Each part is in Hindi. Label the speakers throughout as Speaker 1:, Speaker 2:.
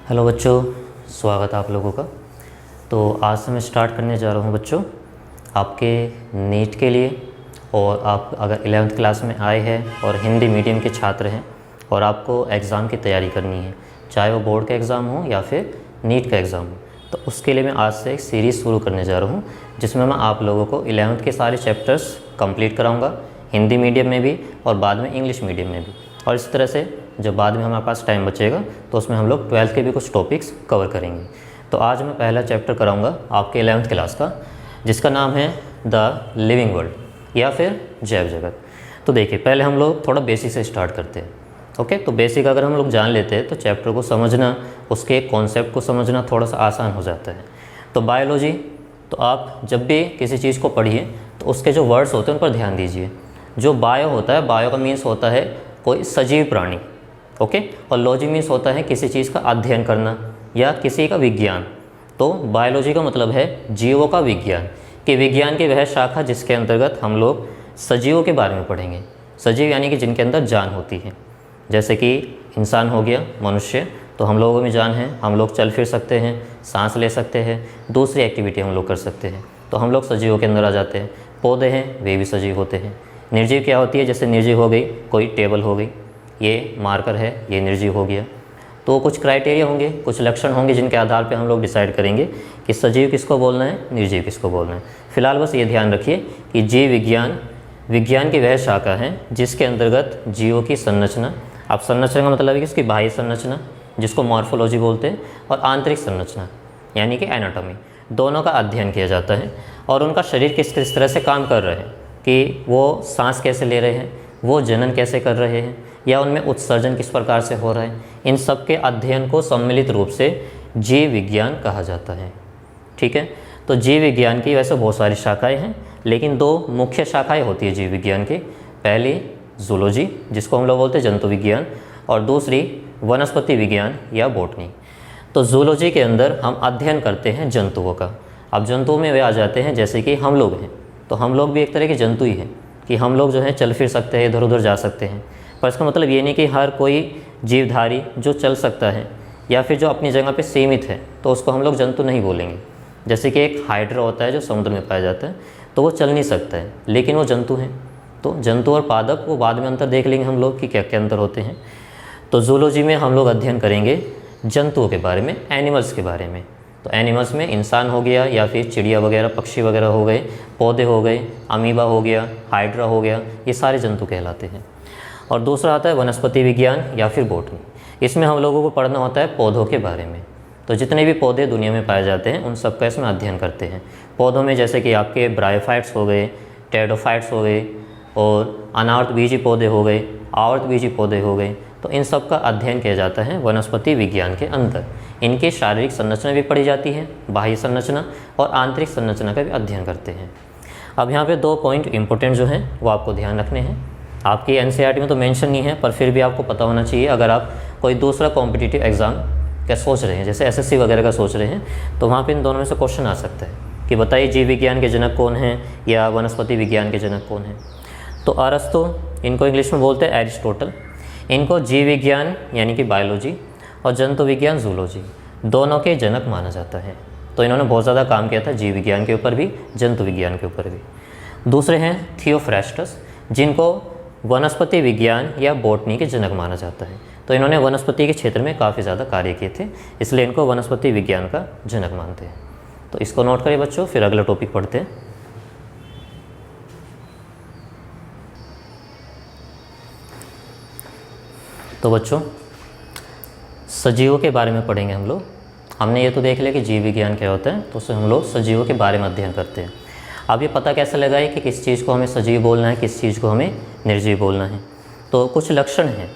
Speaker 1: हेलो बच्चों, स्वागत है आप लोगों का। तो आज से मैं स्टार्ट करने जा रहा हूँ बच्चों आपके नीट के लिए। और आप अगर 11th क्लास में आए हैं और हिंदी मीडियम के छात्र हैं और आपको एग्ज़ाम की तैयारी करनी है, चाहे वो बोर्ड का एग्ज़ाम हो या फिर नीट का एग्ज़ाम हो, तो उसके लिए मैं आज से एक सीरीज़ शुरू करने जा रहा हूँ जिसमें मैं आप लोगों को 11th के सारे चैप्टर्स कंप्लीट कराऊँगा, हिंदी मीडियम में भी और बाद में इंग्लिश मीडियम में भी। और इस तरह से जब बाद में हमारे पास टाइम बचेगा तो उसमें हम लोग 12th के भी कुछ टॉपिक्स कवर करेंगे। तो आज मैं पहला चैप्टर कराऊंगा आपके 11th क्लास का, जिसका नाम है द लिविंग वर्ल्ड या फिर जैव जगत। तो देखिए, पहले हम लोग थोड़ा बेसिक से स्टार्ट करते हैं। ओके, तो बेसिक अगर हम लोग जान लेते हैं तो चैप्टर को समझना, उसके कॉन्सेप्ट को समझना थोड़ा सा आसान हो जाता है। तो बायोलॉजी, तो आप जब भी किसी चीज़ को पढ़िए तो उसके जो वर्ड्स होते हैं उन पर ध्यान दीजिए। जो बायो होता है, बायो का मीन्स होता है कोई सजीव प्राणी, ओके, और लॉजी मीन्स होता है किसी चीज़ का अध्ययन करना या किसी का विज्ञान। तो बायोलॉजी का मतलब है जीवों का विज्ञान, कि विज्ञान की वह शाखा जिसके अंतर्गत हम लोग सजीवों के बारे में पढ़ेंगे। सजीव यानी कि जिनके अंदर जान होती है, जैसे कि इंसान हो गया, मनुष्य, तो हम लोगों में जान है, हम लोग चल फिर सकते हैं, सांस ले सकते हैं, दूसरी एक्टिविटी हम लोग कर सकते हैं, तो हम लोग सजीवों के अंदर आ जाते हैं। पौधे हैं, वे भी सजीव होते हैं। निर्जीव क्या होती है? जैसे निर्जीव हो गई कोई टेबल हो गई, ये मार्कर है, ये निर्जीव हो गया। तो कुछ क्राइटेरिया होंगे, कुछ लक्षण होंगे जिनके आधार पे हम लोग डिसाइड करेंगे कि सजीव किसको बोलना है, निर्जीव किसको बोलना है। फिलहाल बस ये ध्यान रखिए कि जीव विज्ञान विज्ञान की वह शाखा है जिसके अंतर्गत जीवों की संरचना, अब संरचना का मतलब है कि उसकी बाह्य संरचना जिसको मॉर्फोलॉजी बोलते हैं, और आंतरिक संरचना यानी कि एनाटॉमी, दोनों का अध्ययन किया जाता है। और उनका शरीर किस किस तरह से काम कर रहे हैं, कि वो सांस कैसे ले रहे हैं, वो जनन कैसे कर रहे हैं, या उनमें उत्सर्जन किस प्रकार से हो रहा है, इन सब के अध्ययन को सम्मिलित रूप से जीव विज्ञान कहा जाता है। ठीक है, तो जीव विज्ञान की वैसे बहुत सारी शाखाएं हैं, लेकिन दो मुख्य शाखाएं होती है जीव विज्ञान की। पहली जूलॉजी, जिसको हम लोग बोलते हैं जंतु विज्ञान, और दूसरी वनस्पति विज्ञान या बॉटनी। तो जूलॉजी के अंदर हम अध्ययन करते हैं जंतुओं का। अब जंतुओं में वे आ जाते हैं जैसे कि हम लोग हैं, तो हम लोग भी एक तरह के जंतु ही हैं, कि हम लोग जो है चल फिर सकते हैं, इधर उधर जा सकते हैं। पर इसका मतलब ये नहीं कि हर कोई जीवधारी जो चल सकता है या फिर जो अपनी जगह पे सीमित है तो उसको हम लोग जंतु नहीं बोलेंगे। जैसे कि एक हाइड्रा होता है जो समुद्र में पाया जाता है, तो वो चल नहीं सकता है लेकिन वो जंतु हैं। तो जंतु और पादप, वो बाद में अंतर देख लेंगे हम लोग कि क्या क्या अंतर होते हैं। तो जूलॉजी में हम लोग अध्ययन करेंगे जंतुओं के बारे में, एनिमल्स के बारे में। तो एनिमल्स में इंसान हो गया या फिर चिड़िया वगैरह, पक्षी वगैरह हो गए, पौधे हो गए, अमीबा हो गया, हाइड्रा हो गया, ये सारे जंतु कहलाते हैं। और दूसरा आता है वनस्पति विज्ञान या फिर बॉटनी। इसमें हम लोगों को पढ़ना होता है पौधों के बारे में। तो जितने भी पौधे दुनिया में पाए जाते हैं उन सब का इसमें अध्ययन करते हैं। पौधों में जैसे कि आपके ब्रायोफाइट्स हो गए, टेरिडोफाइट्स हो गए, और अनावर्तबीजी पौधे हो गए, आवर्तबीजी पौधे हो गए। तो इन सब का अध्ययन किया जाता है वनस्पति विज्ञान के अंदर। इनकी शारीरिक संरचना भी पढ़ी जाती है, बाह्य संरचना और आंतरिक संरचना का भी अध्ययन करते हैं। अब यहाँ पे 2 पॉइंट इंपॉर्टेंट जो हैं वो आपको ध्यान रखने हैं। आपकी एनसीईआरटी में तो मेंशन नहीं है, पर फिर भी आपको पता होना चाहिए। अगर आप कोई दूसरा कॉम्पिटिटिव एग्ज़ाम क्या सोच रहे हैं, जैसे एसएससी वगैरह का सोच रहे हैं, तो वहाँ पे इन दोनों में से क्वेश्चन आ सकता है कि बताइए जीव विज्ञान के जनक कौन हैं या वनस्पति विज्ञान के जनक कौन हैं। तो अरस्तु, इनको इंग्लिश में बोलते हैं एरिस्टोटल, इनको जीव विज्ञान यानी कि बायोलॉजी और जंतु विज्ञान जूलॉजी दोनों के जनक माना जाता है। तो इन्होंने बहुत ज़्यादा काम किया था जीव विज्ञान के ऊपर भी, जंतु विज्ञान के ऊपर भी। दूसरे हैं थियोफ्रास्टस, जिनको वनस्पति विज्ञान या बॉटनी के जनक माना जाता है। तो इन्होंने वनस्पति के क्षेत्र में काफ़ी ज़्यादा कार्य किए थे, इसलिए इनको वनस्पति विज्ञान का जनक मानते हैं। तो इसको नोट करिए बच्चों, फिर अगला टॉपिक पढ़ते हैं। तो बच्चों, सजीवों के बारे में पढ़ेंगे हम लोग। हमने ये तो देख लिया कि जीव विज्ञान क्या होता है, तो उससे हम लोग सजीवों के बारे में अध्ययन करते हैं। अब ये पता कैसे लगाए कि किस चीज़ को हमें सजीव बोलना है, किस चीज़ को हमें निर्जीव बोलना है। तो कुछ लक्षण हैं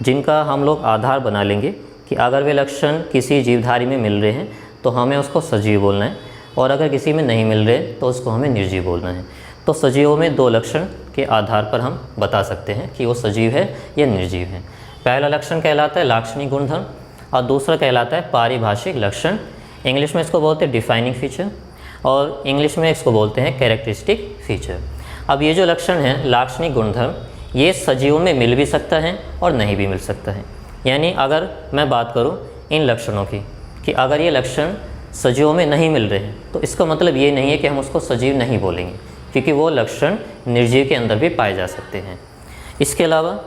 Speaker 1: जिनका हम लोग आधार बना लेंगे कि अगर वे लक्षण किसी जीवधारी में मिल रहे हैं तो हमें उसको सजीव बोलना है, और अगर किसी में नहीं मिल रहे तो उसको हमें निर्जीव बोलना है। तो सजीवों में 2 लक्षण के आधार पर हम बता सकते हैं कि वो सजीव है या निर्जीव है। पहला लक्षण कहलाता है लाक्षणिक गुणधर्म, और दूसरा कहलाता है पारिभाषिक लक्षण। इंग्लिश में इसको बोलते हैं डिफाइनिंग फीचर, और इंग्लिश में इसको बोलते हैं कैरेक्टरिस्टिक फीचर। अब ये जो लक्षण है लाक्षणिक गुणधर्म, ये सजीवों में मिल भी सकता है और नहीं भी मिल सकता है। यानी अगर मैं बात करूं इन लक्षणों की कि अगर ये लक्षण सजीवों में नहीं मिल रहे हैं तो इसका मतलब ये नहीं है कि हम उसको सजीव नहीं बोलेंगे, क्योंकि वो लक्षण निर्जीव के अंदर भी पाए जा सकते हैं। इसके अलावा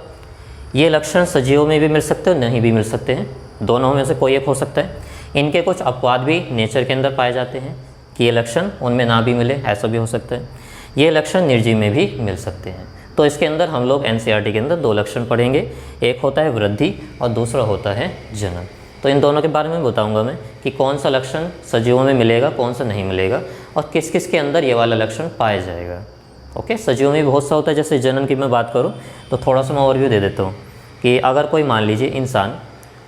Speaker 1: ये लक्षण सजीवों में भी मिल सकते हैं और नहीं भी मिल सकते हैं, दोनों में से कोई एक हो सकता है। इनके कुछ अपवाद भी नेचर के अंदर पाए जाते हैं कि ये लक्षण उनमें ना भी मिले, ऐसा भी हो सकता है। ये लक्षण निर्जीव में भी मिल सकते हैं। तो इसके अंदर हम लोग एनसीईआरटी के अंदर 2 लक्षण पढ़ेंगे, एक होता है वृद्धि और दूसरा होता है जनन। तो इन दोनों के बारे में बताऊंगा मैं कि कौन सा लक्षण सजीवों में मिलेगा, कौन सा नहीं मिलेगा और किस किस के अंदर ये वाला लक्षण पाया जाएगा। ओके, सजीवों में भी बहुत सा होता है। जैसे जनन की मैं बात करूँ तो थोड़ा सा मैं ओवरव्यू दे देता हूँ कि अगर कोई मान लीजिए इंसान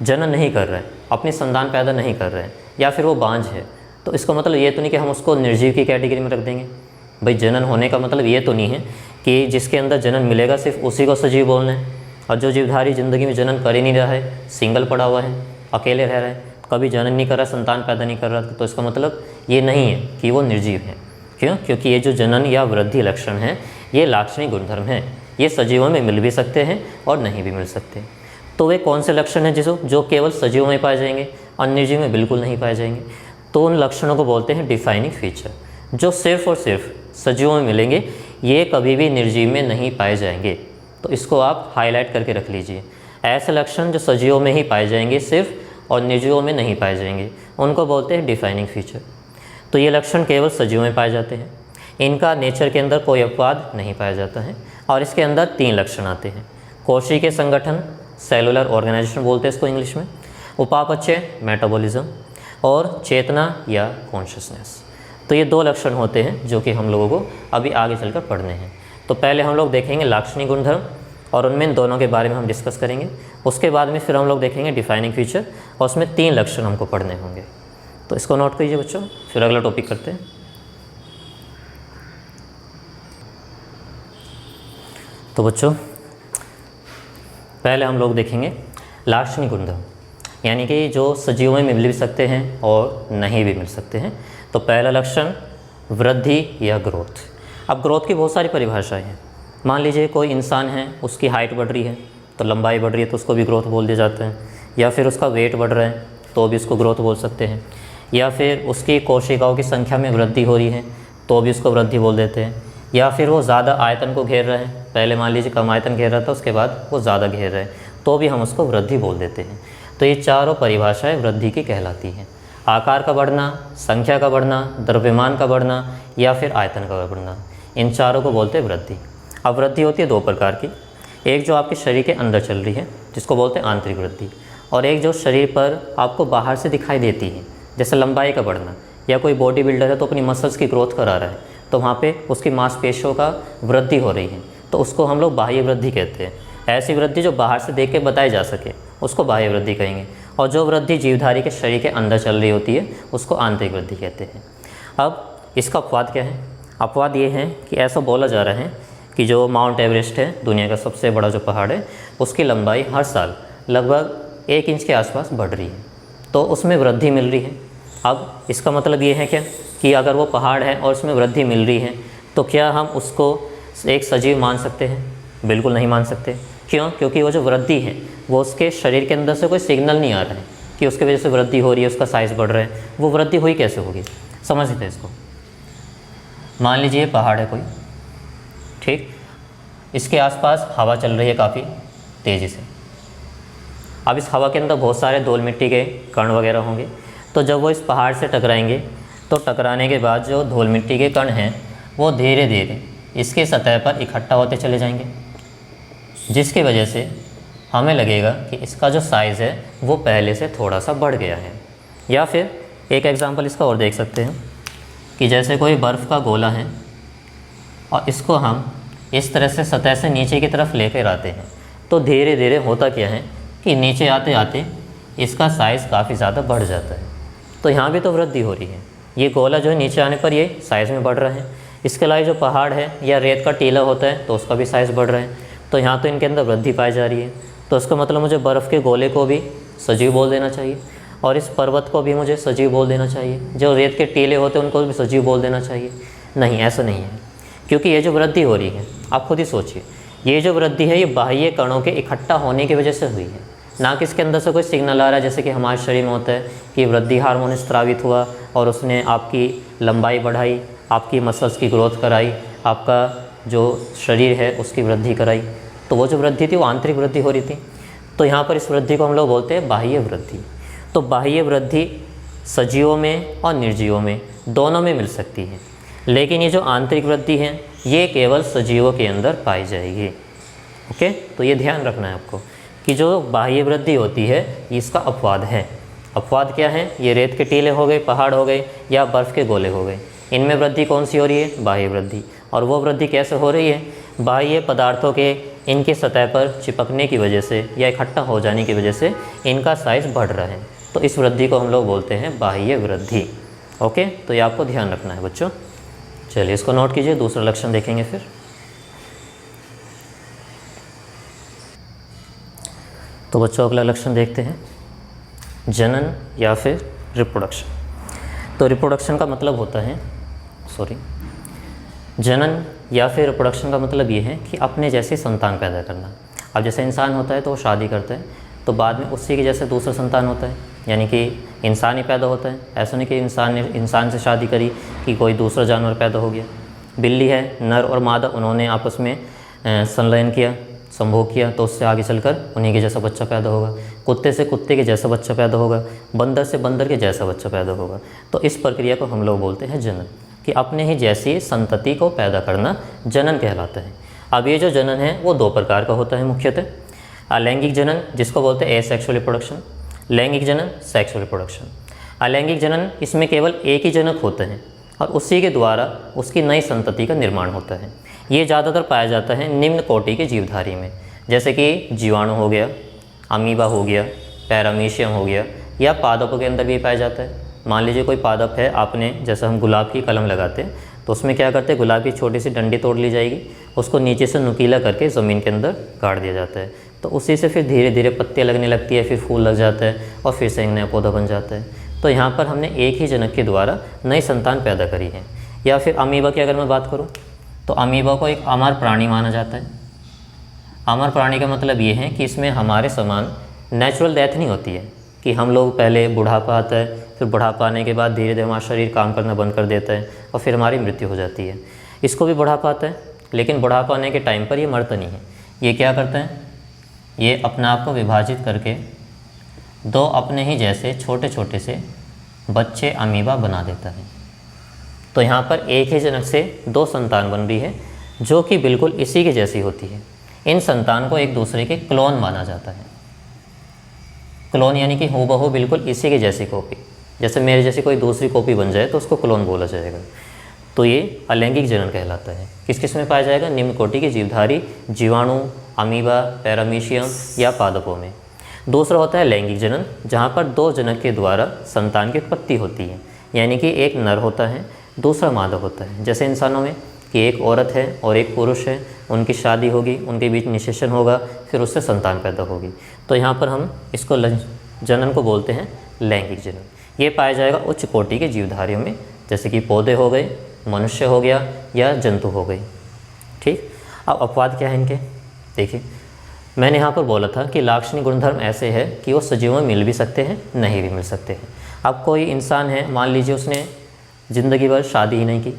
Speaker 1: जनन नहीं कर रहा है, अपनी संतान पैदा नहीं कर रहा है या फिर वो बांझ है, तो इसका मतलब ये तो नहीं कि हम उसको निर्जीव की कैटेगरी में रख देंगे। भाई जनन होने का मतलब ये तो नहीं है कि जिसके अंदर जनन मिलेगा सिर्फ उसी को सजीव बोलना है, और जो जीवधारी ज़िंदगी में जनन कर ही नहीं रहा है, सिंगल पड़ा हुआ है, अकेले रह रहा है, कभी जनन नहीं कर रहा, संतान पैदा नहीं कर रहा, तो इसका मतलब ये नहीं है कि वो निर्जीव है। क्यों? क्योंकि ये जो जनन या वृद्धि लक्षण है ये लाक्षणिक गुणधर्म है, ये सजीवों में मिल भी सकते हैं और नहीं भी मिल सकते। तो वे कौन से लक्षण हैं जो केवल सजीवों में पाए जाएंगे और निर्जीव में बिल्कुल नहीं पाए जाएंगे? तो उन लक्षणों को बोलते हैं डिफाइनिंग फीचर, जो सिर्फ और सिर्फ सजीवों में मिलेंगे, ये कभी भी निर्जीव में नहीं पाए जाएंगे। तो इसको आप हाईलाइट करके रख लीजिए। ऐसे लक्षण जो सजीवों में ही पाए जाएंगे सिर्फ और निर्जीवों में नहीं पाए जाएंगे, उनको बोलते हैं डिफाइनिंग फीचर। तो ये लक्षण केवल सजीवों में पाए जाते हैं, इनका नेचर के अंदर कोई अपवाद नहीं पाया जाता है। और इसके अंदर 3 लक्षण आते हैं: कोशिकीय संगठन, सेलुलर ऑर्गेनाइजेशन बोलते हैं इसको इंग्लिश में, उपापचय मेटाबॉलिज्म, और चेतना या कॉन्शियसनेस। तो ये 2 लक्षण होते हैं जो कि हम लोगों को अभी आगे चलकर पढ़ने हैं। तो पहले हम लोग देखेंगे लाक्षणिक गुणधर्म और उनमें इन दोनों के बारे में हम डिस्कस करेंगे। उसके बाद में फिर हम लोग देखेंगे डिफाइनिंग फीचर और उसमें 3 लक्षण हमको पढ़ने होंगे। तो इसको नोट कीजिए बच्चों, फिर अगला टॉपिक करते हैं। तो बच्चों पहले हम लोग देखेंगे लाक्षणिक गुणधर्म, यानी कि जो सजीवों में मिल भी सकते हैं और नहीं भी मिल सकते हैं। तो पहला लक्षण वृद्धि या ग्रोथ। अब ग्रोथ की बहुत सारी परिभाषाएं हैं। मान लीजिए कोई इंसान है, उसकी हाइट बढ़ रही है तो लंबाई बढ़ रही है तो उसको भी ग्रोथ बोल दिया जाता है, या फिर उसका वेट बढ़ रहा है तो भी उसको ग्रोथ बोल सकते हैं, या फिर उसकी कोशिकाओं की संख्या में वृद्धि हो रही है तो भी उसको वृद्धि बोल देते हैं, या फिर वो ज़्यादा आयतन को घेर रहा है, पहले मान लीजिए कम आयतन घेर रहा था उसके बाद वो ज़्यादा घेर रहा है तो भी हम उसको वृद्धि बोल देते हैं। तो ये चारों परिभाषाएं वृद्धि की कहलाती हैं: आकार का बढ़ना, संख्या का बढ़ना, द्रव्यमान का बढ़ना या फिर आयतन का बढ़ना, इन चारों को बोलते हैं वृद्धि। अब वृद्धि होती है 2 प्रकार की, एक जो आपके शरीर के अंदर चल रही है जिसको बोलते हैं आंतरिक वृद्धि, और एक जो शरीर पर आपको बाहर से दिखाई देती है, जैसे लंबाई का बढ़ना, या कोई बॉडी बिल्डर है तो अपनी मसल्स की ग्रोथ करा रहा है तो वहाँ पे उसकी मांसपेशियों का वृद्धि हो रही है तो उसको हम लोग बाह्य वृद्धि कहते हैं। ऐसी वृद्धि जो बाहर से देख के बताई जा सके उसको बाह्य वृद्धि कहेंगे, और जो वृद्धि जीवधारी के शरीर के अंदर चल रही होती है उसको आंतरिक वृद्धि कहते हैं। अब इसका अपवाद क्या है? अपवाद ये है कि ऐसा बोला जा रहा है कि जो माउंट एवरेस्ट है, दुनिया का सबसे बड़ा जो पहाड़ है, उसकी लंबाई हर साल लगभग 1 इंच के आसपास बढ़ रही है, तो उसमें वृद्धि मिल रही है। अब इसका मतलब ये है क्या कि अगर वो पहाड़ है और उसमें वृद्धि मिल रही है तो क्या हम उसको एक सजीव मान सकते हैं? बिल्कुल नहीं मान सकते। क्यों? क्योंकि वो जो वृद्धि है वो उसके शरीर के अंदर से कोई सिग्नल नहीं आ रहा है कि उसकी वजह से वृद्धि हो रही है, उसका साइज़ बढ़ रहा है। वो वृद्धि हुई कैसे होगी? समझ लेते हैं इसको। मान लीजिए पहाड़ है कोई, ठीक, इसके आसपास हवा चल रही है काफ़ी तेज़ी से। अब इस हवा के अंदर बहुत सारे धूल मिट्टी के कण वगैरह होंगे, तो जब वो इस पहाड़ से टकराएंगे तो टकराने के बाद जो धूल मिट्टी के कण हैं वो धीरे धीरे इसके सतह पर इकट्ठा होते चले जाएंगे, जिसकी वजह से हमें लगेगा कि इसका जो साइज़ है वो पहले से थोड़ा सा बढ़ गया है। या फिर एक एग्जांपल इसका और देख सकते हैं कि जैसे कोई बर्फ़ का गोला है और इसको हम इस तरह से सतह से नीचे की तरफ लेकर आते हैं तो धीरे धीरे होता क्या है कि नीचे आते आते इसका साइज़ काफ़ी ज़्यादा बढ़ जाता है। तो यहाँ भी तो वृद्धि हो रही है, ये गोला जो है नीचे आने पर ये साइज़ में बढ़ रहा है। इसके अलावा जो पहाड़ है या रेत का टीला होता है तो उसका भी साइज़ बढ़ रहा है, तो यहाँ तो इनके अंदर वृद्धि पाई जा रही है। तो इसका मतलब मुझे बर्फ़ के गोले को भी सजीव बोल देना चाहिए और इस पर्वत को भी मुझे सजीव बोल देना चाहिए, जो रेत के टीले होते हैं उनको भी सजीव बोल देना चाहिए। नहीं, ऐसा नहीं है, क्योंकि ये जो वृद्धि हो रही है, आप खुद ही सोचिए, ये जो वृद्धि है ये बाह्य कणों के इकट्ठा होने की वजह से हुई है। ना कि इसके अंदर से कोई सिग्नल आ रहा है जैसे कि हमारे शरीर में होता है कि वृद्धि हार्मोन स्रावित हुआ और उसने आपकी लंबाई बढ़ाई, आपकी मसल्स की ग्रोथ कराई, आपका जो शरीर है उसकी वृद्धि कराई। तो वो जो वृद्धि थी वो आंतरिक वृद्धि हो रही थी। तो यहाँ पर इस वृद्धि को हम लोग बोलते हैं बाह्य वृद्धि। तो बाह्य वृद्धि सजीवों में और निर्जीवों में दोनों में मिल सकती है, लेकिन ये जो आंतरिक वृद्धि है ये केवल सजीवों के अंदर पाई जाएगी। ओके, तो ये ध्यान रखना है आपको कि जो बाह्य वृद्धि होती है इसका अपवाद है। अपवाद क्या है? ये रेत के टीले हो गए, पहाड़ हो गए या बर्फ़ के गोले हो गए, इनमें वृद्धि कौन सी हो रही है? बाह्य वृद्धि। और वो वृद्धि कैसे हो रही है? बाह्य पदार्थों के इनके सतह पर चिपकने की वजह से या इकट्ठा हो जाने की वजह से इनका साइज़ बढ़ रहा है। तो इस वृद्धि को हम लोग बोलते हैं बाह्य वृद्धि। ओके, तो ये आपको ध्यान रखना है बच्चों। चलिए इसको नोट कीजिए, दूसरा लक्षण देखेंगे फिर। तो बच्चों अगला लक्षण देखते हैं, जनन या फिर रिप्रोडक्शन। तो रिप्रोडक्शन का मतलब होता है, जनन या फिर रिप्रोडक्शन का मतलब ये है कि अपने जैसे संतान पैदा करना। अब जैसे इंसान होता है तो वो शादी करता है, तो बाद में उसी के जैसे दूसरा संतान होता है, यानी कि इंसान ही पैदा होता है। ऐसा नहीं कि इंसान ने इंसान से शादी करी कि कोई दूसरा जानवर पैदा हो गया। बिल्ली है, नर और मादा, उन्होंने आपस में संलयन किया, संभोग किया, तो उससे आगे चलकर उन्हीं के जैसा बच्चा पैदा होगा। कुत्ते से कुत्ते के जैसा बच्चा पैदा होगा, बंदर से बंदर के जैसा बच्चा पैदा होगा। तो इस प्रक्रिया को हम लोग बोलते हैं जनन, कि अपने ही जैसी संतति को पैदा करना जनन कहलाता है। अब ये जो जनन है वो दो प्रकार का होता है मुख्यतः, अलैंगिक जनन जिसको बोलते हैं एसेक्सुअल रिप्रोडक्शन, लैंगिक जनन सेक्सुअल रिप्रोडक्शन। अलैंगिक जनन इसमें केवल एक ही जनक होता है और उसी के द्वारा उसकी नई संतति का निर्माण होता है। ये ज़्यादातर पाया जाता है निम्न कोटि के जीवधारी में, जैसे कि जीवाणु हो गया, अमीबा हो गया, पैरामीशियम हो गया, या पादपों के अंदर भी पाया जाता है। मान लीजिए कोई पादप है, आपने जैसे हम गुलाब की कलम लगाते हैं तो उसमें क्या करते हैं, गुलाब की छोटी सी डंडी तोड़ ली जाएगी, उसको नीचे से नुकीला करके ज़मीन के अंदर गाड़ दिया जाता है, तो उसी से फिर धीरे धीरे पत्तियाँ लगने लगती है, फिर फूल लग जाता है और फिर से एक नया पौधा बन जाता है। तो यहाँ पर हमने एक ही जनक के द्वारा नई संतान पैदा करी है। या फिर अमीबा की अगर मैं बात करूँ तो अमीबा को एक अमर प्राणी माना जाता है। अमर प्राणी का मतलब ये है कि इसमें हमारे समान नेचुरल डेथ नहीं होती है कि हम लोग पहले बुढ़ापा आता है, फिर बुढ़ापा आने के बाद धीरे धीरे हमारा शरीर काम करना बंद कर देता है और फिर हमारी मृत्यु हो जाती है। इसको भी बुढ़ापा आता है, लेकिन बुढ़ापा आने के टाइम पर ये मरता नहीं है। ये क्या करता है, ये अपने आप को विभाजित करके दो अपने ही जैसे छोटे छोटे से बच्चे अमीबा बना देता है। तो यहाँ पर एक ही जनक से दो संतान बन रही है जो कि बिल्कुल इसी के जैसी होती है। इन संतान को एक दूसरे के क्लोन माना जाता है। क्लोन यानी कि हूबहू बिल्कुल इसी के जैसी कॉपी, जैसे मेरे जैसी कोई दूसरी कॉपी बन जाए तो उसको क्लोन बोला जाएगा। तो ये अलैंगिक जनन कहलाता है। किस किस में पाया जाएगा? निम्न कोटि के जीवधारी, जीवाणु, अमीबा, पैरामीशियम या पादपों में। दूसरा होता है लैंगिक जनन, जहाँ पर दो जनक के द्वारा संतान की उत्पत्ति होती है, यानी कि एक नर होता है, दूसरा मादा होता है। जैसे इंसानों में कि एक औरत है और एक पुरुष है, उनकी शादी होगी, उनके बीच निषेचन होगा, फिर उससे संतान पैदा होगी। तो यहाँ पर हम इसको जनन को बोलते हैं लैंगिक जनन। ये पाया जाएगा उच्च कोटि के जीवधारियों में, जैसे कि पौधे हो गए, मनुष्य हो गया या जंतु हो गए। ठीक, अब अपवाद क्या है इनके? देखिए, मैंने यहाँ पर बोला था कि लाक्षणिक गुणधर्म ऐसे है कि वो सजीवों में मिल भी सकते हैं, नहीं भी मिल सकते हैं। अब कोई इंसान है, मान लीजिए उसने ज़िंदगी भर शादी ही नहीं की,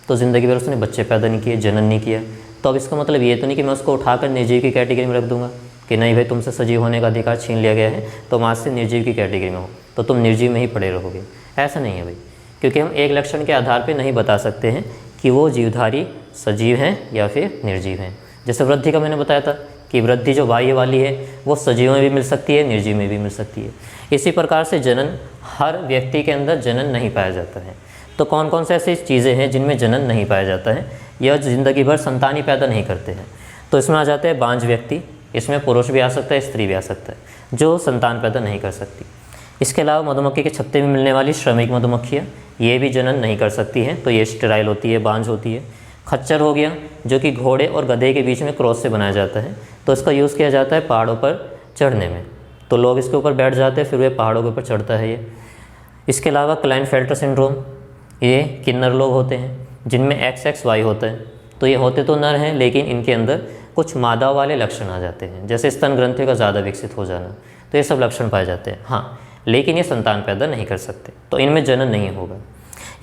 Speaker 1: तो ज़िंदगी भर उसने बच्चे पैदा नहीं किए, जनन नहीं किया, तो अब इसका मतलब ये तो नहीं कि मैं उसको उठाकर निर्जीव की कैटेगरी में रख दूंगा कि नहीं भाई तुमसे सजीव होने का अधिकार छीन लिया गया है, तो आज से निर्जीव की कैटेगरी में हो, तो तुम निर्जीव में ही पड़े रहोगे। ऐसा नहीं है भाई, क्योंकि हम एक लक्षण के आधार पर नहीं बता सकते हैं कि वो जीवधारी सजीव हैं या फिर निर्जीव हैं। जैसे वृद्धि का मैंने बताया था कि वृद्धि जो बाह्य वाली है वो सजीव में भी मिल सकती है, निर्जीव में भी मिल सकती है। इसी प्रकार से जनन, हर व्यक्ति के अंदर जनन नहीं पाया जाता है। तो कौन कौन से ऐसी चीज़ें हैं जिनमें जनन नहीं पाया जाता है या ज़िंदगी भर संतान ही पैदा नहीं करते हैं? तो इसमें आ जाते हैं बांझ व्यक्ति, इसमें पुरुष भी आ सकता है, स्त्री भी आ सकता है, जो संतान पैदा नहीं कर सकती। इसके अलावा मधुमक्खी के छत्ते में मिलने वाली श्रमिक मधुमक्खियाँ, ये भी जनन नहीं कर सकती हैं, तो ये स्टेराइल होती है, बांझ होती है। खच्चर हो गया, जो कि घोड़े और गधे के बीच में क्रॉस से बनाया जाता है, तो इसका यूज़ किया जाता है पहाड़ों पर चढ़ने में, तो लोग इसके ऊपर बैठ जाते हैं, फिर वे पहाड़ों के ऊपर चढ़ता है ये। इसके अलावा क्लाइनफेल्टर सिंड्रोम, ये किन्नर लोग होते हैं जिनमें XXY होता है, तो ये होते तो नर हैं लेकिन इनके अंदर कुछ मादा वाले लक्षण आ जाते हैं, जैसे स्तन ग्रंथि का ज़्यादा विकसित हो जाना, तो ये सब लक्षण पाए जाते हैं। हाँ, लेकिन ये संतान पैदा नहीं कर सकते, तो इनमें जनन नहीं होगा।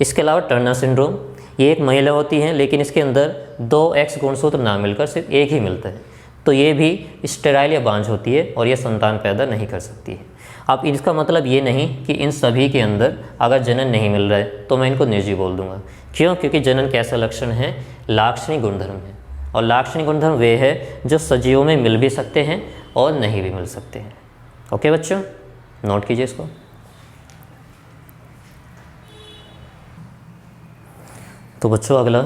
Speaker 1: इसके अलावा टर्नर सिंड्रोम, ये एक महिला होती है लेकिन इसके अंदर 2 X गुणसूत्र ना मिलकर सिर्फ एक ही मिलता है, तो ये भी स्टेराइल या बांझ होती है और ये संतान पैदा नहीं कर सकती है। अब इसका मतलब ये नहीं कि इन सभी के अंदर अगर जनन नहीं मिल रहा है तो मैं इनको निर्जीव बोल दूंगा। क्यों? क्योंकि जनन कैसा लक्षण है? लाक्षणिक गुणधर्म है, और लाक्षणिक गुणधर्म वे है जो सजीवों में मिल भी सकते हैं और नहीं भी मिल सकते हैं। ओके बच्चों, नोट कीजिए इसको। तो बच्चों अगला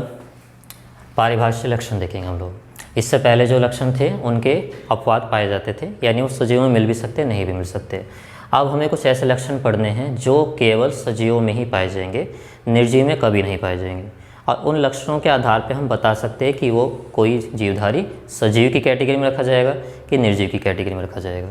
Speaker 1: पारिभाषिक लक्षण देखेंगे हम लोग। इससे पहले जो लक्षण थे उनके अपवाद पाए जाते थे, यानी वो सजीवों में मिल भी सकते नहीं भी मिल सकते। अब हमें कुछ ऐसे लक्षण पढ़ने हैं जो केवल सजीवों में ही पाए जाएंगे, निर्जीव में कभी नहीं पाए जाएंगे, और उन लक्षणों के आधार पर हम बता सकते हैं कि वो कोई जीवधारी सजीव की कैटेगरी में रखा जाएगा कि निर्जीव की कैटेगरी में रखा जाएगा।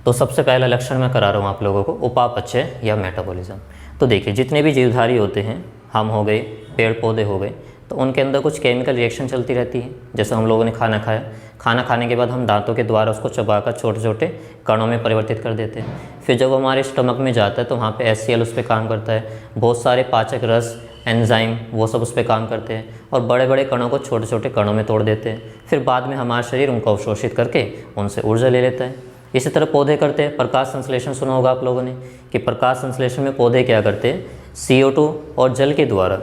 Speaker 1: तो सबसे पहला लक्षण मैं करा रहा हूँ आप लोगों को, उपापचय या मेटाबॉलिज्म। तो देखिए, जितने भी जीवधारी होते हैं, हम हो गए, पेड़ पौधे हो गए, तो उनके अंदर कुछ केमिकल रिएक्शन चलती रहती है। जैसे हम लोगों ने खाना खाया, खाना खाने के बाद हम दांतों के द्वारा उसको चबाकर छोटे छोटे कणों में परिवर्तित कर देते हैं। फिर जब वो हमारे स्टमक में जाता है तो वहाँ पे HCl उस पर काम करता है, बहुत सारे पाचक रस, एंजाइम, वो सब उस पर काम करते हैं और बड़े बड़े कणों को छोटे छोटे कणों में तोड़ देते हैं। फिर बाद में हमारा शरीर उनको अवशोषित करके उनसे ऊर्जा ले लेता है। इसी तरह पौधे करते हैं। प्रकाश संश्लेषण सुना होगा आप लोगों ने कि प्रकाश संश्लेषण में पौधे क्या करते हैं? CO2 और जल के द्वारा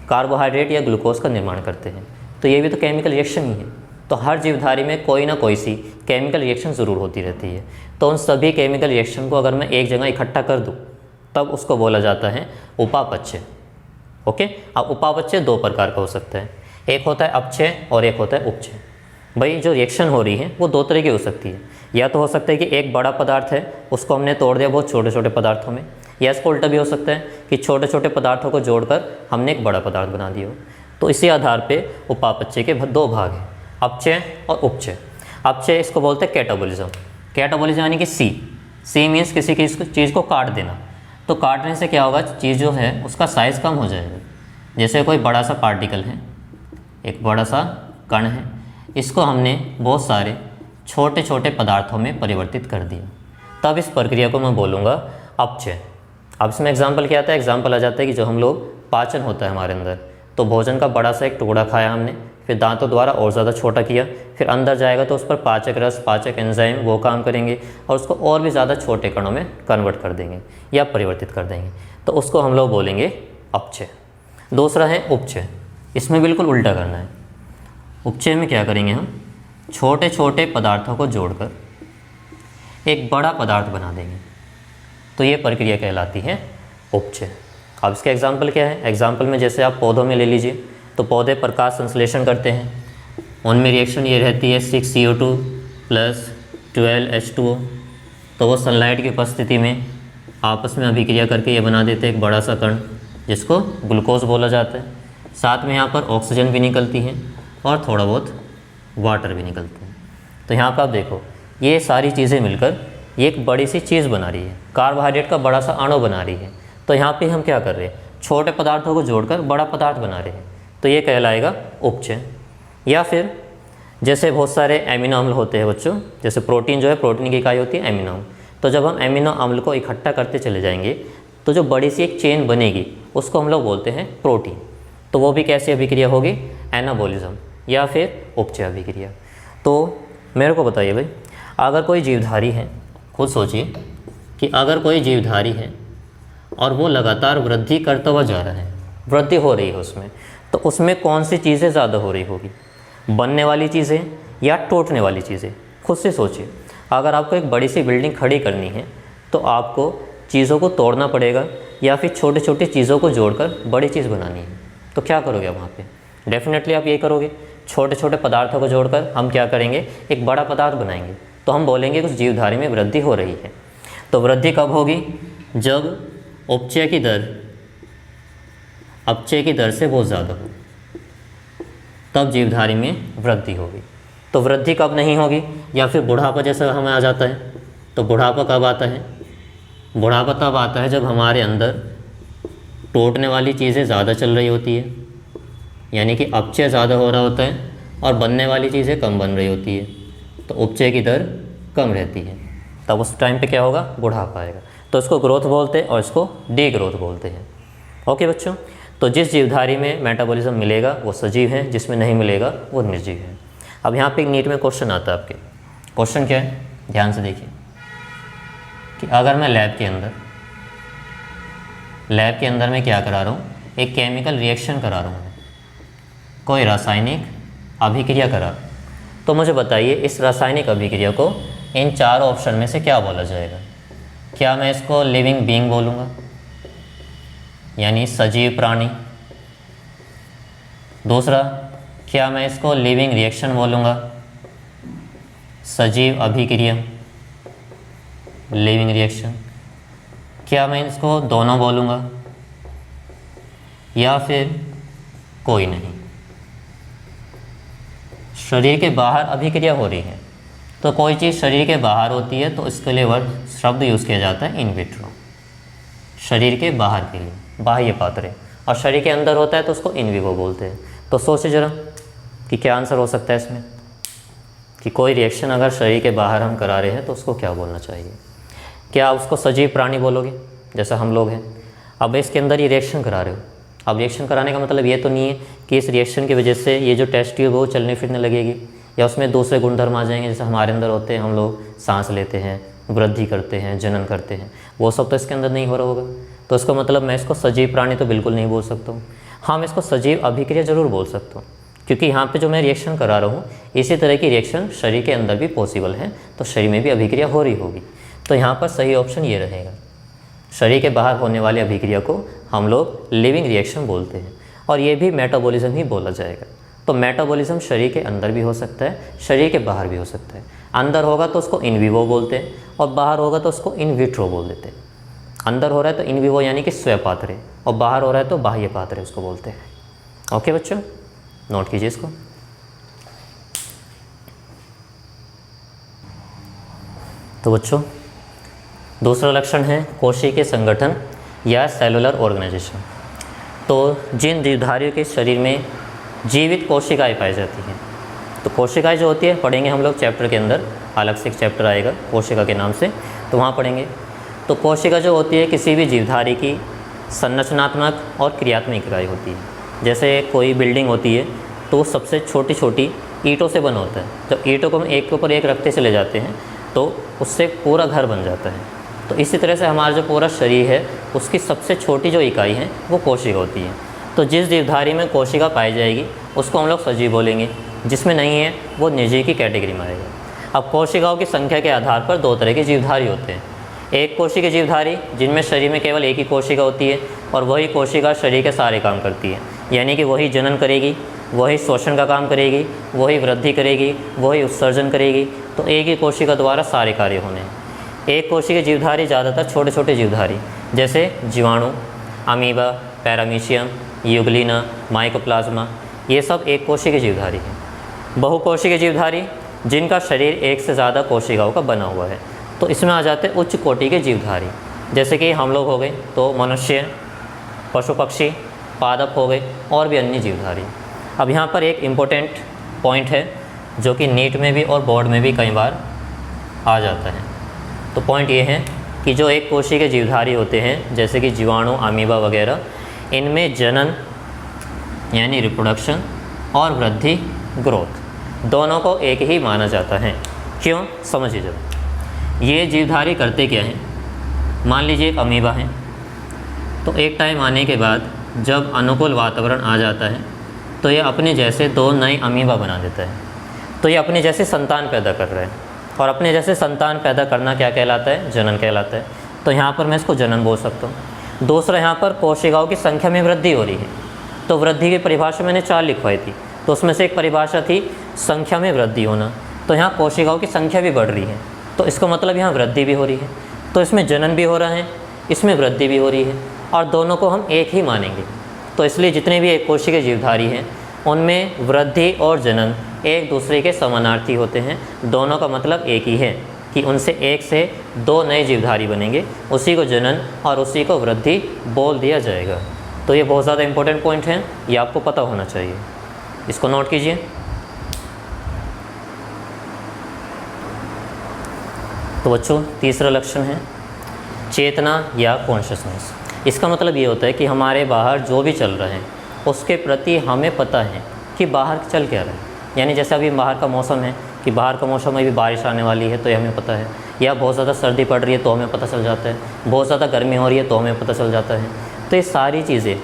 Speaker 1: कार्बोहाइड्रेट या ग्लूकोज का निर्माण करते हैं। तो ये भी तो केमिकल रिएक्शन ही है। तो हर जीवधारी में कोई ना कोई सी केमिकल रिएक्शन ज़रूर होती रहती है। तो उन सभी केमिकल रिएक्शन को अगर मैं एक जगह इकट्ठा कर दूँ तब उसको बोला जाता है उपापचय। ओके, अब उपापचय 2 प्रकार का हो सकता है, एक होता है अपचय और एक होता है उपचय। भाई जो रिएक्शन हो रही है वो 2 तरह की हो सकती है। या तो हो सकता है कि एक बड़ा पदार्थ है उसको हमने तोड़ दिया बहुत छोटे छोटे पदार्थों में, या इसको उल्टा भी हो सकता है कि छोटे छोटे पदार्थों को जोड़कर हमने एक बड़ा पदार्थ बना दिया हो। तो इसी आधार पे उपापचय के 2 भाग हैं, अपचय और उपचय। अपचय इसको बोलते हैं कैटाबोलिज्म। कैटाबोलिज्म यानी कि सी मीन्स किसी की चीज़ को काट देना। तो काटने से क्या होगा? चीज़ जो है उसका साइज़ कम हो जाएगा। जैसे कोई बड़ा सा पार्टिकल है, एक बड़ा सा कण है, इसको हमने बहुत सारे छोटे छोटे पदार्थों में परिवर्तित कर दिया, तब इस प्रक्रिया को मैं बोलूँगा अपचय। अब इसमें एग्जाम्पल क्या आता है? एग्जाम्पल आ जाता है कि जो हम लोग पाचन होता है हमारे अंदर, तो भोजन का बड़ा सा एक टुकड़ा खाया हमने, फिर दांतों द्वारा और ज़्यादा छोटा किया, फिर अंदर जाएगा तो उस पर पाचक रस, पाचक एंजाइम वो काम करेंगे और उसको और भी ज़्यादा छोटे कणों में कन्वर्ट कर देंगे या परिवर्तित कर देंगे, तो उसको हम लोग बोलेंगे अपचय। दूसरा है उपचय। इसमें बिल्कुल उल्टा करना है। उपचय में क्या करेंगे? हम छोटे छोटे पदार्थों को जोड़कर एक बड़ा पदार्थ बना देंगे, तो ये प्रक्रिया कहलाती है उपचय। अब इसका एग्जाम्पल क्या है? एग्जाम्पल में जैसे आप पौधों में ले लीजिए, तो पौधे प्रकाश संश्लेषण करते हैं, उनमें रिएक्शन ये रहती है 6CO2 + 12H2O। तो वो सनलाइट की उपस्थिति में आपस में अभिक्रिया करके ये बना देते हैं एक बड़ा सा कण जिसको ग्लूकोज बोला जाता है। साथ में यहाँ पर ऑक्सीजन भी निकलती है और थोड़ा बहुत वाटर भी निकलता है। तो यहाँ पर आप देखो, ये सारी चीज़ें मिलकर ये एक बड़ी सी चीज़ बना रही है, कार्बोहाइड्रेट का बड़ा सा अणु बना रही है। तो यहाँ पे हम क्या कर रहे हैं? छोटे पदार्थों को जोड़कर बड़ा पदार्थ बना रहे हैं, तो ये कहलाएगा उपचय। या फिर जैसे बहुत सारे एमिनो अम्ल होते हैं बच्चों, जैसे प्रोटीन जो है, प्रोटीन की इकाई होती है एमिनो अम्ल। तो जब हम एमिनो अम्ल को इकट्ठा करते चले जाएंगे तो जो बड़ी सी एक चेन बनेगी उसको हम लोग बोलते हैं प्रोटीन। तो वो भी कैसी अभिक्रिया होगी? एनाबॉलिज्म या फिर उपचय अभिक्रिया। तो मेरे को बताइए भाई, अगर कोई जीवधारी है, खुद सोचिए कि अगर कोई जीवधारी है और वो लगातार वृद्धि करता हुआ जा रहा है, वृद्धि हो रही है उसमें, तो उसमें कौन सी चीज़ें ज़्यादा हो रही होगी? बनने वाली चीज़ें या टूटने वाली चीज़ें? खुद से सोचिए। अगर आपको एक बड़ी सी बिल्डिंग खड़ी करनी है तो आपको चीज़ों को तोड़ना पड़ेगा या फिर छोटी छोटी चीज़ों को जोड़कर बड़ी चीज़ बनानी है, तो क्या करोगे वहाँ पे? डेफिनेटली आप ये करोगे, छोटे छोटे पदार्थों को जोड़कर हम क्या करेंगे? एक बड़ा पदार्थ बनाएंगे। तो हम बोलेंगे कि उस जीवधारी में वृद्धि हो रही है। तो वृद्धि कब होगी? जब उपचय की दर अपचय की दर से बहुत ज़्यादा हो, तब जीवधारी में वृद्धि होगी। तो वृद्धि कब नहीं होगी? या फिर बुढ़ापा जैसा हमें आ जाता है। तो बुढ़ापा कब आता है? बुढ़ापा तब आता है जब हमारे अंदर टूटने वाली चीज़ें ज़्यादा चल रही होती है, यानी कि अपचय ज़्यादा हो रहा होता है और बनने वाली चीज़ें कम बन रही होती है, तो उपचय की दर कम रहती है। तब उस टाइम पे क्या होगा, बुढ़ापा आएगा। तो इसको ग्रोथ बोलते हैं और इसको डी ग्रोथ बोलते हैं। ओके बच्चों, तो जिस जीवधारी में मेटाबॉलिज्म मिलेगा वो सजीव है, जिसमें नहीं मिलेगा वो निर्जीव है। अब यहाँ पे एक नीट में क्वेश्चन आता है आपके। क्वेश्चन क्या है, ध्यान से देखिए कि अगर मैं लैब के अंदर मैं क्या करा रहा हूँ, एक केमिकल रिएक्शन करा रहा हूँ, कोई रासायनिक अभिक्रिया करा, तो मुझे बताइए इस रासायनिक अभिक्रिया को इन चारों ऑप्शन में से क्या बोला जाएगा। क्या मैं इसको लिविंग बीइंग बोलूँगा, यानी सजीव प्राणी। दूसरा, क्या मैं इसको लिविंग रिएक्शन बोलूँगा, सजीव अभिक्रिया, लिविंग रिएक्शन। क्या मैं इसको दोनों बोलूँगा, या फिर कोई नहीं। शरीर के बाहर अभिक्रिया हो रही है, तो कोई चीज़ शरीर के बाहर होती है तो इसके लिए वर्ड शब्द यूज़ किया जाता है इन विट्रो, शरीर के बाहर के लिए, बाह्य पात्र। और शरीर के अंदर होता है तो उसको इन विवो बोलते हैं। तो सोचिए जरा कि क्या आंसर हो सकता है इसमें, कि कोई रिएक्शन अगर शरीर के बाहर हम करा रहे हैं तो उसको क्या बोलना चाहिए। क्या उसको सजीव प्राणी बोलोगे, जैसा हम लोग हैं। अब इसके अंदर ये रिएक्शन करा रहे हो, अब रिएक्शन कराने का मतलब ये तो नहीं है कि इस रिएक्शन की वजह से ये जो टेस्ट ट्यूब है वो चलने फिरने लगेगी, या उसमें दूसरे गुणधर्म आ जाएंगे जैसे हमारे अंदर होते हैं, हम लोग सांस लेते हैं, वृद्धि करते हैं, जनन करते हैं, वो सब तो इसके अंदर नहीं हो रहा होगा। तो इसका मतलब मैं इसको सजीव प्राणी तो बिल्कुल नहीं बोल सकता हूँ। हाँ, मैं इसको सजीव अभिक्रिया जरूर बोल सकता हूँ, क्योंकि यहाँ पे जो मैं रिएक्शन करा रहा हूँ इसी तरह की रिएक्शन शरीर के अंदर भी पॉसिबल है, तो शरीर में भी अभिक्रिया हो रही होगी। तो यहाँ पर सही ऑप्शन ये रहेगा, शरीर के बाहर होने वाली अभिक्रिया को हम लोग लिविंग रिएक्शन बोलते हैं, और ये भी मेटाबॉलिज्म ही बोला जाएगा। तो मेटाबॉलिज्म शरीर के अंदर भी हो सकता है, शरीर के बाहर भी हो सकता है। अंदर होगा तो उसको इन विवो बोलते हैं, और बाहर होगा तो उसको इन विट्रो बोल देते हैं। अंदर हो रहा है तो इन विवो यानी कि स्वपात्र, और बाहर हो रहा है तो बाह्य पात्र उसको बोलते हैं। ओके बच्चों, नोट कीजिए इसको। तो बच्चों, दूसरा लक्षण है कोशिकीय संगठन या सेलुलर ऑर्गेनाइजेशन। तो जिन जीवधारियों के शरीर में जीवित कोशिकाएं पाई जाती हैं, तो कोशिकाएं जो होती है पढ़ेंगे हम लोग चैप्टर के अंदर, अलग से एक चैप्टर आएगा कोशिका के नाम से, तो वहाँ पढ़ेंगे। तो कोशिका जो होती है किसी भी जीवधारी की संरचनात्मक और क्रियात्मक इकाई होती है। जैसे कोई बिल्डिंग होती है तो वो सबसे छोटी छोटी ईंटों से बना होता है। जब ईंटों को हम एक के ऊपर एक रखते चले जाते हैं तो उससे पूरा घर बन जाता है। तो इसी तरह से हमारा जो पूरा शरीर है उसकी सबसे छोटी जो इकाई है वो कोशिका होती है। तो जिस जीवधारी में कोशिका पाई जाएगी उसको हम लोग सजीव बोलेंगे, जिसमें नहीं है वो निर्जीव की कैटेगरी में आएगा। अब कोशिकाओं की संख्या के आधार पर दो तरह के जीवधारी होते हैं। एक कोशिकीय जीवधारी जिनमें शरीर में केवल एक ही कोशिका होती है और वही कोशिका शरीर के सारे काम करती है, यानी कि वही जनन करेगी, वही शोषण का काम करेगी, वही वृद्धि करेगी, वही उत्सर्जन करेगी। तो एक ही कोशिका द्वारा सारे कार्य होने हैं। एक कोशिकीय जीवधारी ज़्यादातर छोटे छोटे जीवधारी जैसे जीवाणु, अमीबा, पैरामीशियम, यूग्लिना, माइकोप्लाज्मा, ये सब एक कोशिकीय जीवधारी है। बहुकोशिकीय जीवधारी जिनका शरीर एक से ज़्यादा कोशिकाओं का बना हुआ है, तो इसमें आ जाते हैं उच्च कोटि के जीवधारी, जैसे कि हम लोग हो गए, तो मनुष्य, पशु पक्षी, पादप हो गए, और भी अन्य जीवधारी। अब यहाँ पर एक इम्पोर्टेंट पॉइंट है जो कि नीट में भी और बोर्ड में भी कई बार आ जाता है। तो पॉइंट ये है कि जो एक कोशिकीय के जीवधारी होते हैं जैसे कि जीवाणु, अमीबा वगैरह, इनमें जनन यानी रिप्रोडक्शन और वृद्धि, ग्रोथ, दोनों को एक ही माना जाता है। क्यों, समझिए जब ये जीवधारी करते क्या हैं। मान लीजिए एक अमीबा है, तो एक टाइम आने के बाद जब अनुकूल वातावरण आ जाता है तो ये अपने जैसे दो नए अमीबा बना देता है। तो ये अपने जैसे संतान पैदा कर रहा है, और अपने जैसे संतान पैदा करना क्या कहलाता है, जनन कहलाता है। तो यहाँ पर मैं इसको जनन बोल सकता हूँ। दूसरा, यहाँ पर कोशिकाओं की संख्या में वृद्धि हो रही है। तो वृद्धि की परिभाषा मैंने 4 लिखवाई थी, तो उसमें से एक परिभाषा थी संख्या में वृद्धि होना। तो यहाँ कोशिकाओं की संख्या भी बढ़ रही है, तो इसका मतलब यहाँ वृद्धि भी हो रही है। तो इसमें जनन भी हो रहा है, इसमें वृद्धि भी हो रही है, और दोनों को हम एक ही मानेंगे। तो इसलिए जितने भी एक कोशिकीय जीवधारी हैं उनमें वृद्धि और जनन एक दूसरे के समानार्थी होते हैं। दोनों का मतलब एक ही है कि उनसे एक से दो नए जीवधारी बनेंगे, उसी को जनन और उसी को वृद्धि बोल दिया जाएगा। तो ये बहुत ज़्यादा इंपॉर्टेंट पॉइंट है, ये आपको पता होना चाहिए, इसको नोट कीजिए। तो बच्चों तीसरा लक्षण है चेतना या कॉन्शियसनेस। इसका मतलब ये होता है कि हमारे बाहर जो भी चल रहा है उसके प्रति हमें पता है कि बाहर चल क्या रहा है। यानी जैसे अभी बाहर का मौसम है कि बाहर का मौसम में भी बारिश आने वाली है तो ये हमें पता है, या बहुत ज़्यादा सर्दी पड़ रही है तो हमें पता चल जाता है, बहुत ज़्यादा गर्मी हो रही है तो हमें पता चल जाता है। तो ये सारी चीज़ें,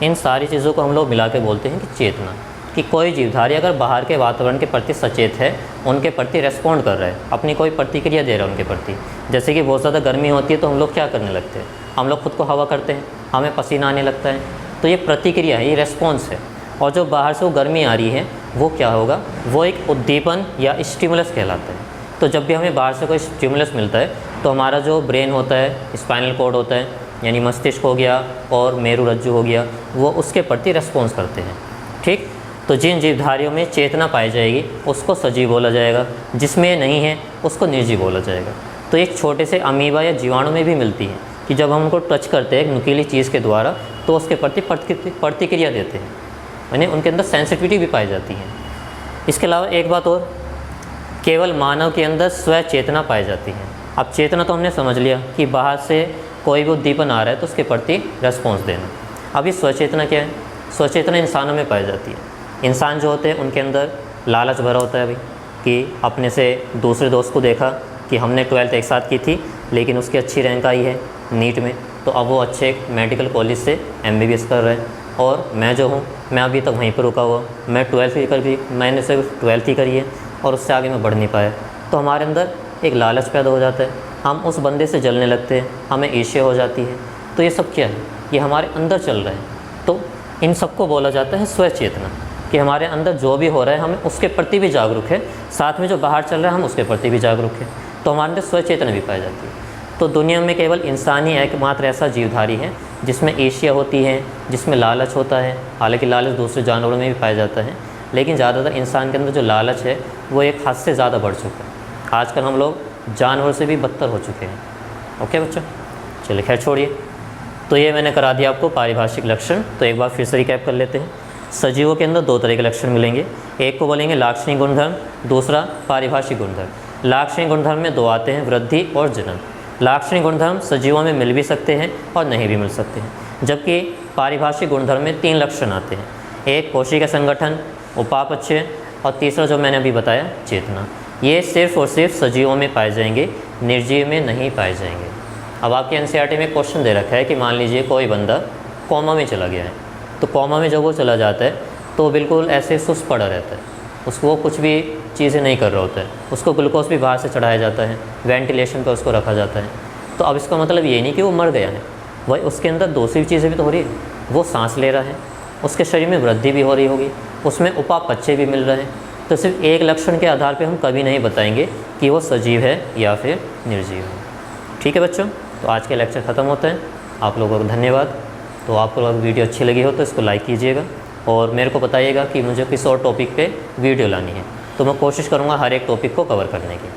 Speaker 1: इन सारी चीज़ों को हम लोग मिला के बोलते हैं कि चेतना, कि कोई जीवधारी अगर बाहर के वातावरण के प्रति सचेत है, उनके प्रति रेस्पॉन्ड कर रहा है, अपनी कोई प्रतिक्रिया दे रहा है उनके प्रति। जैसे कि बहुत ज़्यादा गर्मी होती है तो हम लोग क्या करने लगते हैं, हम लोग खुद को हवा करते हैं, हमें पसीना आने लगता है, तो ये प्रतिक्रिया है, ये रेस्पॉन्स है। और जो बाहर से वो गर्मी आ रही है वो क्या होगा, वो एक उद्दीपन या स्टिमुलस कहलाता है। तो जब भी हमें बाहर से कोई स्टिमुलस मिलता है तो हमारा जो ब्रेन होता है, स्पाइनल कॉर्ड होता है, यानी मस्तिष्क हो गया और मेरु रज्जु हो गया, वो उसके प्रति रेस्पॉन्स करते हैं। ठीक, तो जिन जीवधारियों में चेतना पाई जाएगी उसको सजीव बोला जाएगा, जिसमें नहीं है उसको निर्जीव बोला जाएगा। तो एक छोटे से अमीबा या जीवाणु में भी मिलती है कि जब हम उनको टच करते हैं नुकीली चीज़ के द्वारा तो उसके प्रति प्रतिक्रिया देते हैं, यानी उनके अंदर सेंसिटिविटी भी पाई जाती है। इसके अलावा एक बात और, केवल मानव के अंदर स्व चेतना पाई जाती है। अब चेतना तो हमने समझ लिया कि बाहर से कोई भी उद्दीपन आ रहा है तो उसके प्रति रेस्पॉन्स देना। अभी स्वचेतना क्या है, स्वचेतना इंसानों में पाई जाती है। इंसान जो होते हैं उनके अंदर लालच भरा होता है अभी, कि अपने से दूसरे दोस्त को देखा कि हमने 12th एक साथ की थी लेकिन उसकी अच्छी रैंक आई है नीट में, तो अब वो अच्छे मेडिकल कॉलेज से MBBS कर रहे हैं, और मैं जो हूँ मैं अभी तक वहीं पर रुका हुआ, मैं 12th ही कर भी, मैंने सिर्फ 12th ही करी है और उससे आगे मैं बढ़ नहीं पाया। तो हमारे अंदर एक लालच पैदा हो जाता है, हम उस बंदे से जलने लगते हैं, हमें ईर्ष्या हो जाती है। तो ये सब क्या है, ये हमारे अंदर चल रहा है। तो इन सबको बोला जाता है स्वचेतना, कि हमारे अंदर जो भी हो रहा है हमें उसके प्रति भी जागरूक है, साथ में जो बाहर चल रहा है हम उसके प्रति भी जागरूक है, तो हमारे अंदर स्वचेतना भी पाई जाती है। तो दुनिया में केवल इंसान ही एकमात्र ऐसा जीवधारी है जिसमें ईर्ष्या होती है, जिसमें लालच होता है। हालांकि लालच दूसरे जानवरों में भी पाया जाता है, लेकिन ज़्यादातर इंसान के अंदर जो लालच है वो एक हद से ज़्यादा बढ़ चुका है। आजकल हम लोग जानवर से भी बदतर हो चुके हैं। ओके बच्चों, चलिए खैर छोड़िए। तो ये मैंने करा दिया आपको पारिभाषिक लक्षण। तो एक बार फिर से रिकैप कर लेते हैं। सजीवों के अंदर दो तरह के लक्षण मिलेंगे, एक को बोलेंगे लाक्षणिक गुणधर्म, दूसरा पारिभाषिक गुणधर्म। लाक्षणिक गुणधर्म में दो आते हैं, वृद्धि और जनन। लाक्षणिक गुणधर्म सजीवों में मिल भी सकते हैं और नहीं भी मिल सकते हैं, जबकि पारिभाषिक गुणधर्म में 3 लक्षण आते हैं, एक कोशिका संगठन, उपापचय, और तीसरा जो मैंने अभी बताया चेतना। ये सिर्फ और सिर्फ सजीवों में पाए जाएंगे, निर्जीव में नहीं पाए जाएंगे। अब आपके NCERT में क्वेश्चन दे रखा है कि मान लीजिए कोई बंदा कोमा में चला गया है, तो कोमा में जब वो चला जाता है तो बिल्कुल ऐसे सुस्त पड़ा रहता है, उसको वो कुछ भी चीज़ें नहीं कर रहा होता है, उसको ग्लूकोज भी बाहर से चढ़ाया जाता है, वेंटिलेशन पर उसको रखा जाता है। तो अब इसका मतलब ये नहीं कि वो मर गया है, वही उसके अंदर दूसरी चीज़ें भी तो हो रही है, वो सांस ले रहा है, उसके शरीर में वृद्धि भी हो रही होगी, उसमें उपापचय भी मिल रहा है। तो सिर्फ एक लक्षण के आधार पर हम कभी नहीं बताएंगे कि वो सजीव है या फिर निर्जीव है। ठीक है बच्चों, तो आज के लेक्चर ख़त्म होते हैं। आप लोगों को धन्यवाद। तो आपको अगर वीडियो अच्छी लगी हो तो इसको लाइक कीजिएगा और मेरे को बताइएगा कि मुझे किस और टॉपिक पे वीडियो लानी है, तो मैं कोशिश करूँगा हर एक टॉपिक को कवर करने की।